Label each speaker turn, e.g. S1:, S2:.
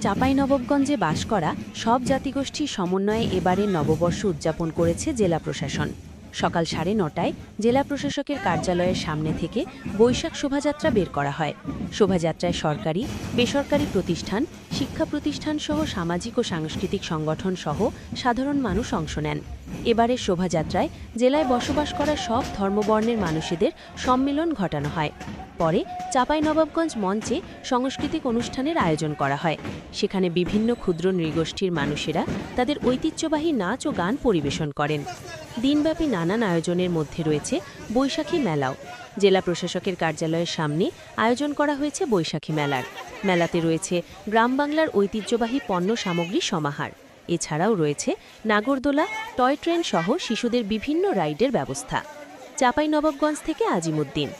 S1: চাঁপাইনবাবগঞ্জে বাস করা সব জাতিগোষ্ঠীর সমন্বয়ে এবারের নববর্ষ উদযাপন করেছে জেলা প্রশাসন। সকাল 9:30টায় জেলা প্রশাসকের কার্যালয়ের সামনে থেকে বৈশাখ শোভাযাত্রা বের করা হয়। শোভাযাত্রায় সরকারি, বেসরকারি প্রতিষ্ঠান, শিক্ষা প্রতিষ্ঠান সহ সামাজিক ও সাংস্কৃতিক সংগঠন সহ সাধারণ মানুষ অংশ নেন। এবারের শোভাযাত্রায় জেলায় বসবাস করা সব ধর্মবর্ণের মানুষদের সম্মেলন ঘটানো হয়। পরে চাঁপাইনবাবগঞ্জ মঞ্চে সাংস্কৃতিক অনুষ্ঠানের আয়োজন করা হয়। সেখানে বিভিন্ন ক্ষুদ্র নৃগোষ্ঠীর মানুষেরা তাদের ঐতিহ্যবাহী নাচ ও গান পরিবেশন করেন। দিনব্যাপী নানান আয়োজনের মধ্যে রয়েছে বৈশাখী মেলাও। জেলা প্রশাসকের কার্যালয়ের সামনে আয়োজন করা হয়েছে বৈশাখী মেলার। মেলাতে রয়েছে গ্রাম বাংলার ঐতিহ্যবাহী পণ্য সামগ্রীর সমাহার। এছাড়াও রয়েছে নাগরদোলা, টয় ট্রেন সহ শিশুদের বিভিন্ন রাইডের ব্যবস্থা। চাঁপাইনবাবগঞ্জ থেকে আজিমুদ্দিন।